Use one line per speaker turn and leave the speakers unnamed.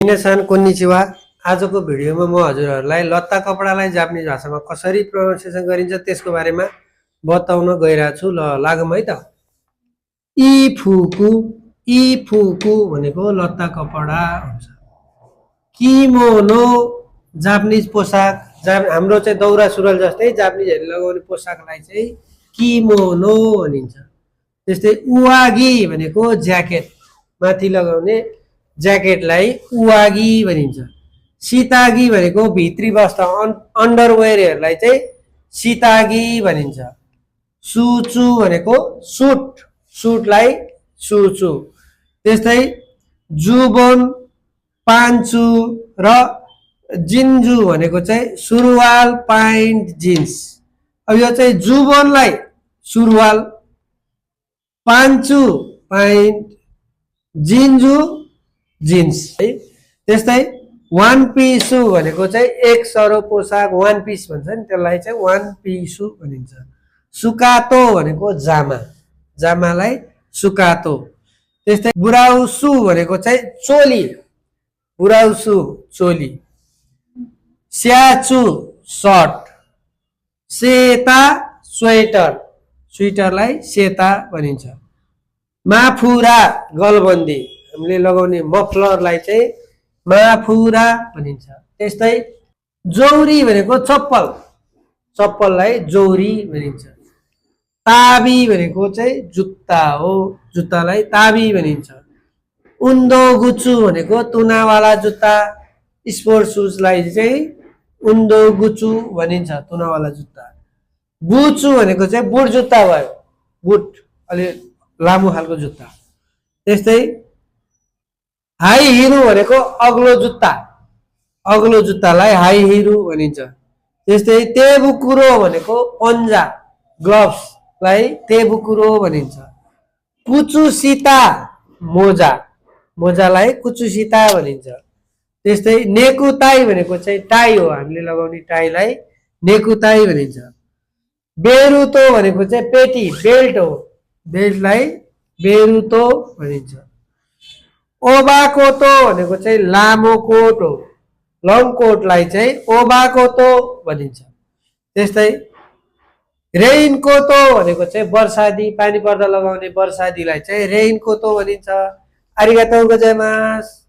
मिनासान कोन्निचिवा। आजको भिडियोमा म हजुरहरूलाई लत्ता कपडालाई जापानिज भाषामा कसरी प्रोनाउन्सिएसन गरिन्छ त्यसको बारेमा बताउन गइरहेको छु। ल लागौँ है त। इफुकु भनेको लत्ता कपडा हुन्छ। किमोनो जापानिज पोसाक, हाम्रो चाहिँ दौरा सुरुवाल जस्तै जापानिजहरूले लगाउने पोसाकलाई चाहिँ किमोनो भनिन्छ। त्यस्तै उवागी भनेको ज्याकेट, माथि लगाउने ज्याकेटलाई उवागी भनिन्छ। सितागी भनेको भित्री वस्त्र अन्डरवेयरहरूलाई चाहिँ सितागी भनिन्छ। सुचु भनेको सुट, सुटलाई सुचु। त्यस्तै जुबोन, पान्चु र जिन्जु भनेको चाहिँ सुरुवाल, प्यान्ट, जिन्स। अब यो चाहिँ जुबोनलाई सुरुवाल, पान्चु प्यान्ट, जिन्जु जिन्स है। त्यस्तै वान पिसु भनेको चाहिँ एक सरो पोसाक, वान पिस भन्छ नि, त्यसलाई चाहिँ वान पिसु भनिन्छ। सुकातो भनेको जामा, जामालाई सुकातो। त्यस्तै बुराउसु भनेको चाहिँ चोली, बुराउसु चोली। स्याचु सर्ट, सेता स्वेटर, स्वेटरलाई सेता भनिन्छ। माफुरा गलबन्दी, हामीले लगाउने मफलरलाई चाहिँ माफुरा भनिन्छ। त्यस्तै जौरी भनेको चप्पल, चप्पललाई जौरी भनिन्छ। ताबी भनेको चाहिँ जुत्ता हो, जुत्तालाई ताबी भनिन्छ। उन्दोगुचु भनेको तुनावाला जुत्ता, स्पोर्ट सुजलाई चाहिँ उन्दोगुचु भनिन्छ, तुनावाला जुत्ता। बुचु भनेको चाहिँ बुट जुत्ता भयो, बुट अलि लामो खालको जुत्ता। त्यस्तै हाई हिरु भनेको अग्लो जुत्ता, अग्लो जुत्तालाई हाई हिरु भनिन्छ। त्यस्तै तेबुकुरो भनेको पन्जा, ग्लोभ्सलाई तेबुकुरो भनिन्छ। कुचुसिता मोजा, मोजालाई कुचुसिता भनिन्छ। त्यस्तै नेकुताई भनेको चाहिँ टाई हो, हामीले लगाउने टाईलाई नेकुताई भनिन्छ। बेरुतो भनेको चाहिँ पेटी, बेल्ट हो, बेल्टलाई बेरुतो भनिन्छ। ओबाकोतो भनेको चाहिँ लामो कोट हो, लङ कोटलाई चाहिँ ओबाकोतो भनिन्छ। त्यस्तै रेइनकोतो भनेको चाहिँ वर्षादी, पानी पर्दा लगाउने वर्षादीलाई चाहिँ रेइनकोतो भनिन्छ। आरिगातो गोजाइमास।